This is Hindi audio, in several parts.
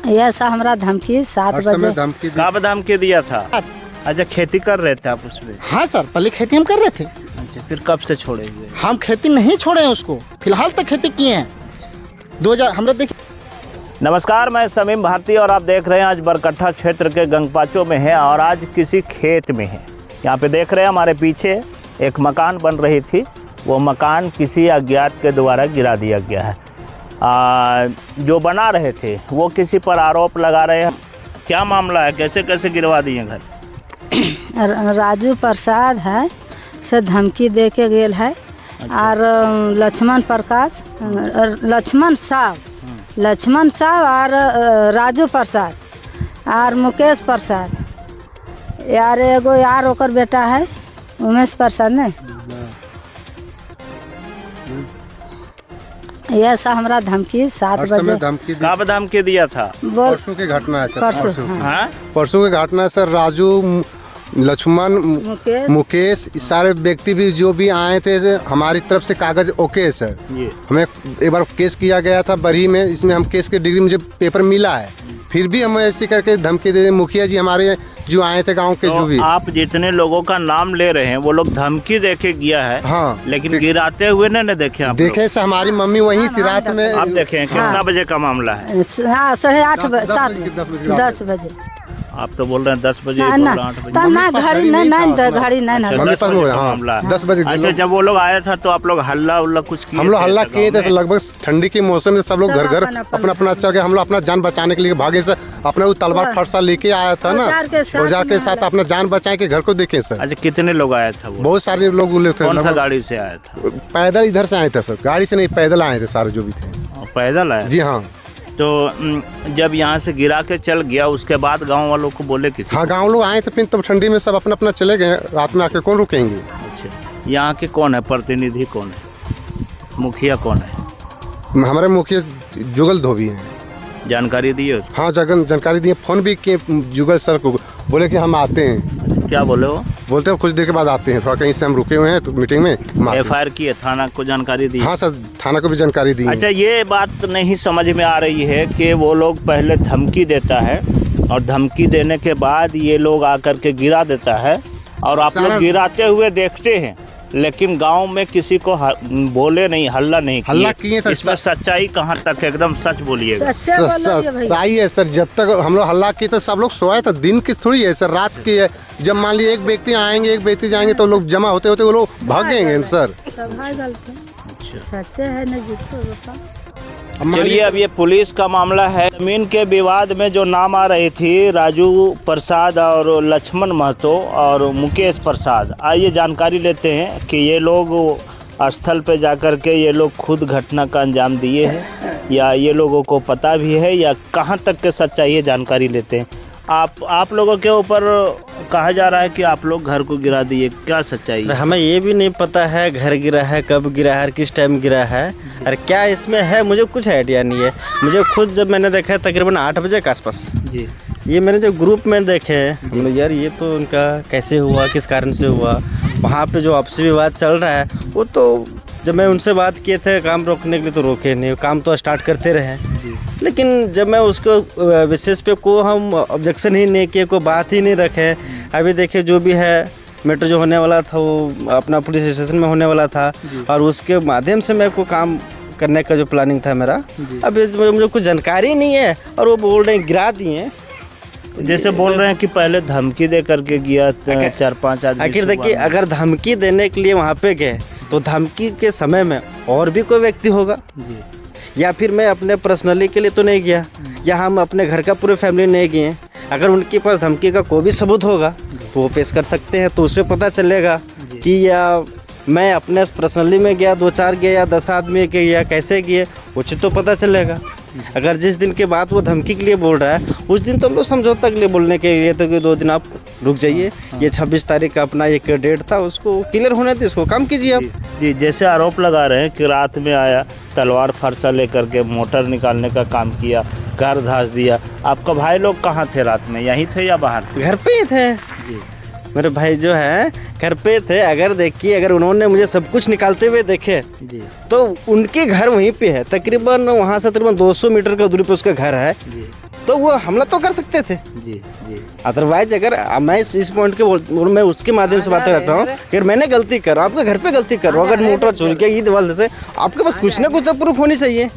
यह सा हमारा धमकी 7 बजे कब धमकी दिया था? अच्छा, खेती कर रहे थे आप उसमें? हाँ सर, पहले खेती हम कर रहे थे। अच्छा, फिर कब से छोड़े हुए? हम खेती नहीं छोड़े हैं उसको, फिलहाल तक खेती किए हैं 2000 हमरा देखिए। नमस्कार, मैं समीम भारती और आप देख रहे हैं आज बरकट्ठा क्षेत्र के गंगपाचो में है और आज किसी खेत में है। यहाँ पे देख रहे हैं हमारे पीछे एक मकान बन रही थी, वो मकान किसी अज्ञात के द्वारा गिरा दिया गया है। जो बना रहे थे वो किसी पर आरोप लगा रहे हैं। क्या मामला है, कैसे कैसे गिरवा दिए घर? राजू प्रसाद है से धमकी दे के गेल है। अच्छा। और लक्ष्मण प्रकाश, लक्ष्मण साहब और राजू प्रसाद और मुकेश प्रसाद यार, एगो यार ओकर बेटा है उमेश प्रसाद ने। यह सा हमारा धमकी 7 बजे कब धमकी दिया था? परसों की घटना है सर। परसों की घटना है सर। राजू, लक्ष्मण, मुकेश सारे व्यक्ति भी जो भी आए थे, हमारी तरफ से कागज ओके है सर। हमें एक बार केस किया गया था बरी में, इसमें हम केस के डिग्री मुझे पेपर मिला है, फिर भी हम ऐसे करके धमकी दे। मुखिया जी हमारे जो आए थे गांव के, तो जो भी आप जितने लोगों का नाम ले रहे हैं वो लोग धमकी देके गया है। हाँ, लेकिन गिराते हुए नहीं देखे आप? देखे से हमारी मम्मी वहीं थी रात में। आप देखें कितना बजे का मामला है? 8:30 10 बजे। आप तो बोल रहे हैं 10 बजे, 8 बजे। घड़ी मामला 10 बजे। अच्छा, जब वो लोग आया था तो आप लोग हल्ला उल्ला कुछ किए? हम लोग हल्ला किए थे लगभग ठंडी के मौसम में। सब लोग घर घर अपना अपना चल के हम लोग अपना जान बचाने के लिए भागे सर। अपना वो तलवार फरसा लेके आया था ना, औजार के साथ अपना जान बचाए के घर को देखे सर। अच्छा, कितने लोग आए थे? बहुत सारे लोग थे। कौन सा गाड़ी से आया था? पैदल इधर से आए थे सर, गाड़ी से नहीं, पैदल आए थे सारे जो भी थे। पैदल आए? जी हाँ। तो जब यहाँ से गिरा के चल गया उसके बाद गांव वालों को बोले किसी? हाँ, गांव लोग आए थे, फिर तब ठंडी में सब अपना अपना चले गए। रात में आके कौन रुकेंगे? अच्छा, यहाँ के कौन है प्रतिनिधि, कौन है मुखिया, कौन है? हमारे मुखिया जुगल धोबी हैं। जानकारी दी है? हाँ, जानकारी दी है। फोन भी किए जुगल सर को, बोले कि हम आते हैं। क्या बोले वो? बोलते हैं कुछ देर के बाद आते हैं, थोड़ा कहीं से हम रुके हुए हैं तो मीटिंग में। FIR की है, थाना को जानकारी दी? हाँ सर, थाना को भी जानकारी दी। अच्छा, ये बात नहीं समझ में आ रही है कि वो लोग पहले धमकी देता है और धमकी देने के बाद ये लोग आकर के गिरा देता है और आप लोग गिराते हुए देखते हैं, लेकिन गांव में किसी को बोले नहीं, हल्ला नहीं किए थे। इसमें सच्चाई कहाँ तक है? एकदम सच बोलिएगा। सच्चाई है सर। जब तक हम लोग हल्ला किए तो सब लोग सोए थे। दिन की थोड़ी है सर, रात की है। जब मान लीजिए एक व्यक्ति आएंगे, एक व्यक्ति जाएंगे तो लोग जमा होते होते वो लोग भागेंगे सर। सच्चे है ना झूठे? चलिए, अब ये पुलिस का मामला है। जमीन के विवाद में जो नाम आ रही थी, राजू प्रसाद और लक्ष्मण महतो और मुकेश प्रसाद, आइए जानकारी लेते हैं कि ये लोग स्थल पे जाकर के ये लोग खुद घटना का अंजाम दिए हैं या ये लोगों को पता भी है या कहाँ तक के सच्चाई है, जानकारी लेते हैं। आप लोगों के ऊपर कहा जा रहा है कि आप लोग घर को गिरा दिए, क्या सच्चाई है? हमें ये भी नहीं पता है घर गिरा है, कब गिरा है, किस टाइम गिरा है और क्या इसमें है, मुझे कुछ आइडिया नहीं है। मुझे खुद जब मैंने देखा तकरीबन 8 बजे के आसपास जी, ये मैंने जो ग्रुप में देखे हम लोग, यार ये तो उनका कैसे हुआ, किस कारण से हुआ, वहाँ पे जो आपसी विवाद चल रहा है वो तो जब मैं उनसे बात किए थे काम रोकने के लिए तो रोके नहीं, काम तो स्टार्ट करते रहे। लेकिन जब मैं उसको विशेष पे को हम ऑब्जेक्शन ही नहीं किए, कोई बात ही नहीं रखे। अभी देखिए जो भी है, मैटर जो होने वाला था वो अपना पुलिस स्टेशन में होने वाला था और उसके माध्यम से मेरे को काम करने का जो प्लानिंग था मेरा, अभी मुझे कुछ जानकारी नहीं है और वो बोल रहे हैं गिरा दिए। जैसे बोल रहे हैं कि पहले धमकी दे करके गया 4-5 आदमी। आखिर देखिए, अगर धमकी देने के लिए वहाँ पे गए तो धमकी के समय में और भी कोई व्यक्ति होगा जी, या फिर मैं अपने पर्सनली के लिए तो नहीं गया, या हम अपने घर का पूरे फैमिली नहीं गए। अगर उनके पास धमकी का कोई भी सबूत होगा तो वो पेश कर सकते हैं, तो उसमें पता चलेगा कि या मैं अपने पर्सनली में गया, 2-4 गए या 10 आदमी के या कैसे गए, उचित तो पता चलेगा। अगर जिस दिन के बाद वो धमकी के लिए बोल रहा है उस दिन तो हम लोग समझौता के लिए बोलने के लिए तो कि 2 दिन आप रुक जाइए, ये 26 तारीख का अपना एक डेट था उसको क्लियर होने थे, उसको काम कीजिए आप। जी, जैसे आरोप लगा रहे हैं कि रात में आया, तलवार फरसा लेकर के मोटर निकालने का काम किया, घर धंस दिया। आपका भाई लोग कहाँ थे रात में, यहीं थे या बाहर? घर पे ही थे जी। मेरे भाई जो है घर पे थे, अगर देखिए अगर उन्होंने मुझे सब कुछ निकालते हुए देखे जी तो उनके घर वहीं पे है, तकरीबन वहाँ से तकरीबन 200 मीटर का दूरी पे उसका घर है, तो वो हमला तो कर सकते थे। जी जी अदरवाइज अगर मैं इस पॉइंट के मैं उसके माध्यम से बात करता हूँ कि अगर मैंने गलती कर आपके घर पे गलती कर रहा हूँ, अगर मोटर चोरी किया ईद वाले से, आपके पास कुछ ना कुछ तो प्रूफ होनी चाहिए।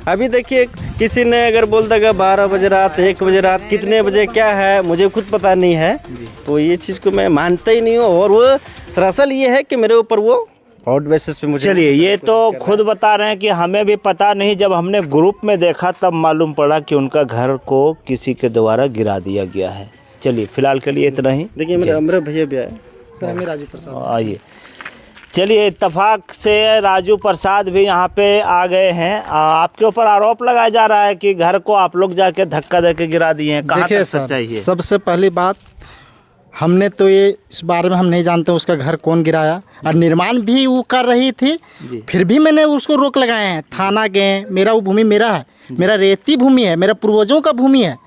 अभी देखिए किसी ने अगर बोल देगा 12 बजे रात 1 बजे रात कितने बजे क्या है मुझे खुद पता नहीं है, तो ये चीज़ को मैं मानता ही नहीं हूँ। और वो सरासल ये है कि मेरे ऊपर वो आउट बेसिस पे मुझे, चलिए ये तो खुद बता रहे हैं कि हमें भी पता नहीं, जब हमने ग्रुप में देखा तब मालूम पड़ा कि उनका घर को किसी के द्वारा गिरा दिया गया है। चलिए फिलहाल के लिए इतना ही। देखिए मेरे अमरा भैया भी आए। सर हमें राजू प्रसाद। आइए चलिए, इत्तेफाक से राजू प्रसाद भी यहाँ पे आ गए हैं। आपके ऊपर आरोप लगाया जा रहा है कि घर को आप लोग जाके धक्का देके गिरा दिए हैं, कहाँ तक सच्चाई है? सबसे पहली बात, हमने तो ये इस बारे में हम नहीं जानते उसका घर कौन गिराया, और निर्माण भी वो कर रही थी, फिर भी मैंने उसको रोक लगाए हैं। थाना गए, मेरा वो भूमि मेरा है, मेरा रेती भूमि है, मेरा पूर्वजों का भूमि है,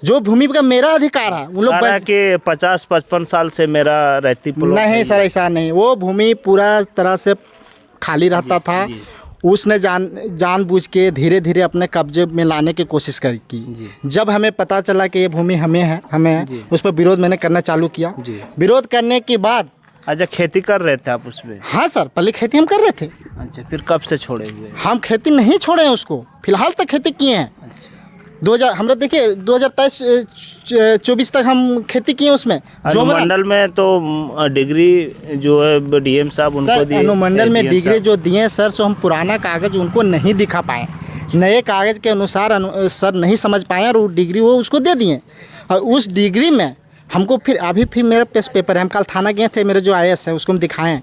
जो भूमि का मेरा अधिकार है। उन लोग कि 50-55 साल से मेरा रेती पुल नहीं सर, ऐसा नहीं, वो भूमि पूरा तरह से खाली रहता था। उसने जानबूझ के धीरे धीरे अपने कब्जे में लाने की कोशिश की। जब हमें पता चला कि ये भूमि हमें है, उस पर विरोध मैंने करना चालू किया। विरोध करने के बाद, अच्छा खेती कर रहे थे आप उसमें? हाँ सर, पहले खेती हम कर रहे थे। अच्छा, फिर कब से छोड़े हुए? हम खेती नहीं छोड़े हैं उसको, फिलहाल तक खेती किए हैं। 2000 हमरा देखिए 2023-24 तक हम खेती किए उसमें। अनुमंडल में तो डिग्री जो है डीएम साहब उनको दिए, अनुमंडल में डिग्री जो दिए सर, सो हम पुराना कागज उनको नहीं दिखा पाए, नए कागज के अनुसार सर नहीं समझ पाए और वो डिग्री वो उसको दे दिए। और उस डिग्री में हमको फिर मेरा पेपर है, हम कल थाना गए थे, मेरे जो IAS है उसको हम दिखाएं।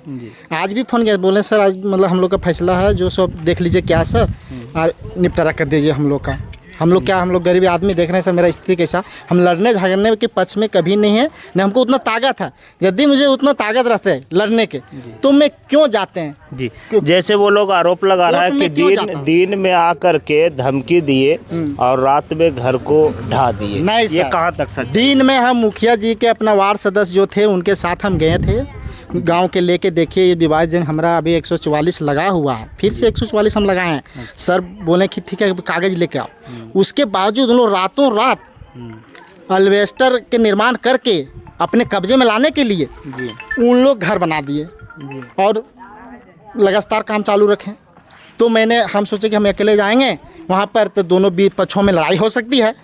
आज भी फ़ोन किया, बोले सर आज मतलब हम लोग का फैसला है, जो सब देख लीजिए क्या सर, और निपटारा कर दीजिए हम लोग का। हम लोग गरीब आदमी देख रहे हैं सर, मेरा स्थिति कैसा। हम लड़ने झगड़ने के पक्ष में कभी नहीं है, न हमको उतना ताकत है। यदि मुझे उतना ताकत रहते है लड़ने के, तो मैं क्यों जाते हैं जी? जैसे वो लोग आरोप लगा रहा है कि दिन में आकर के धमकी दिए और रात में घर को ढा दिए। नहीं ये सर, कहाँ तक सच? दिन में हम मुखिया जी के अपना वार्ड सदस्य जो थे उनके साथ हम गए थे गांव के लेके। देखिए ये विभाजन हमारा अभी 144 लगा हुआ है, फिर से 144 हम लगाए हैं। सर बोले कि ठीक है कागज़ लेके आओ। उसके बावजूद उन लोग रातों रात अल्वेस्टर के निर्माण करके अपने कब्जे में लाने के लिए उन लोग घर बना दिए और लगातार काम चालू रखें। तो हम सोचे कि हम अकेले जाएंगे वहाँ पर, तो दोनों पक्षों में लड़ाई हो सकती है।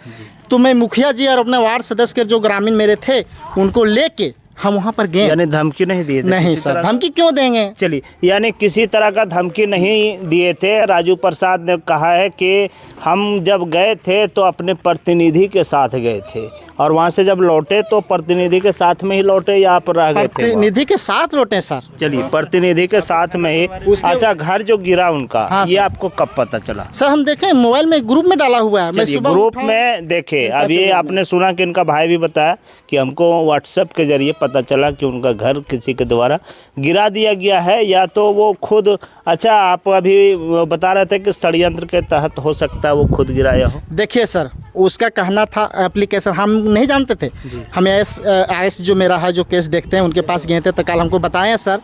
तो मैं मुखिया जी और अपने वार्ड सदस्य के जो ग्रामीण मेरे थे उनको लेके हम वहाँ पर गए। यानी धमकी नहीं दिए थे? नहीं सर, धमकी क्यों देंगे? चलिए, यानी किसी तरह का धमकी नहीं दिए थे। राजू प्रसाद ने कहा है कि हम जब गए थे तो अपने प्रतिनिधि के साथ गए थे और वहाँ से जब लौटे तो प्रतिनिधि के साथ में ही लौटे, यहाँ पर रह गए थे? प्रतिनिधि के साथ लौटे सर। चलिए, प्रतिनिधि के साथ में ही। अच्छा, घर जो गिरा उनका, हाँ ये आपको कब पता चला? सर हम देखे मोबाइल में ग्रुप में डाला हुआ है, मैं सुबह ग्रुप में देखे। अब ये आपने सुना कि इनका भाई भी बताया कि हमको व्हाट्सएप के जरिए पता चला कि उनका घर किसी के द्वारा गिरा दिया गया है, या तो वो खुद। अच्छा, आप अभी बता रहे थे कि षड्यंत्र के तहत हो सकता है वो खुद गिराया हो। देखिए सर, उसका कहना था एप्लीकेशन हम नहीं जानते थे। हम IAS जो मेरा है जो केस देखते हैं उनके पास गए थे, तो कल हमको बताया सर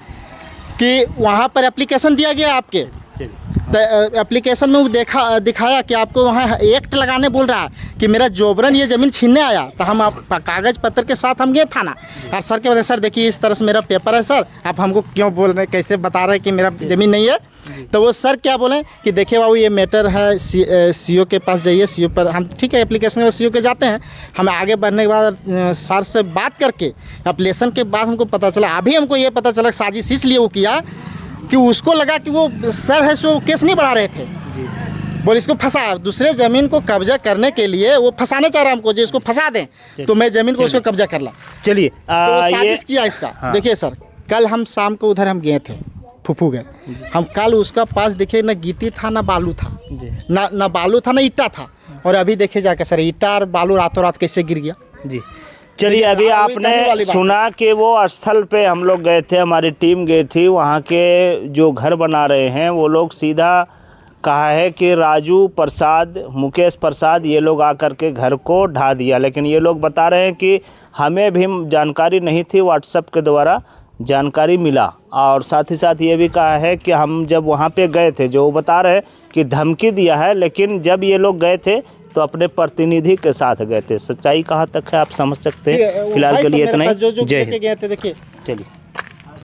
कि वहाँ पर एप्लीकेशन दिया गया आपके। तो एप्लीकेशन में वो दिखाया कि आपको वहाँ एक्ट लगाने बोल रहा है कि मेरा जोबरन ये ज़मीन छीनने आया। तो हम आप कागज़ पत्र के साथ हम गए थाना, और सर के बता सर देखिए इस तरह से मेरा पेपर है सर, आप हमको क्यों बोल रहे हैं, कैसे बता रहे हैं कि मेरा ज़मीन नहीं है? तो वो सर क्या बोले कि देखिए बाबू ये मैटर है, CO के पास जाइए। CO पर हम ठीक है एप्लीकेशन में CO के जाते हैं। हम आगे बढ़ने के बाद सर से बात करके एप्लीकेशन के बाद हमको पता चला, अभी हमको ये पता चला साजिश इसलिए वो किया कि उसको लगा कि वो सर है सो केस नहीं बढ़ा रहे थे, बोले इसको फंसा, दूसरे ज़मीन को कब्जा करने के लिए वो फंसाने चाह रहा हमको, जो इसको फंसा दें तो मैं ज़मीन को उसको कब्जा कर ला। चलिए, तो साजिश किया इसका। हाँ। देखिए सर, कल हम शाम को उधर हम गए थे, फूफू गए हम। कल उसका पास देखिए ना गिट्टी था ना बालू था, ना बालू था ना ईटा था, और अभी देखिए जाकर सर ईटा और बालू रातों रात कैसे गिर गया जी। चलिए, अभी आपने सुना कि वो स्थल पे हम लोग गए थे, हमारी टीम गई थी। वहाँ के जो घर बना रहे हैं वो लोग सीधा कहा है कि राजू प्रसाद, मुकेश प्रसाद ये लोग आकर के घर को ढा दिया। लेकिन ये लोग बता रहे हैं कि हमें भी जानकारी नहीं थी, व्हाट्सएप के द्वारा जानकारी मिला। और साथ ही साथ ये भी कहा है कि हम जब वहाँ पे गए थे, जो वो बता रहे हैं कि धमकी दिया है, लेकिन जब ये लोग गए थे तो अपने प्रतिनिधि के साथ गए थे। सच्चाई कहाँ तक है आप समझ सकते हैं। फिलहाल के लिए इतना ही। जय हिंद। गए थे देखिए चलिए।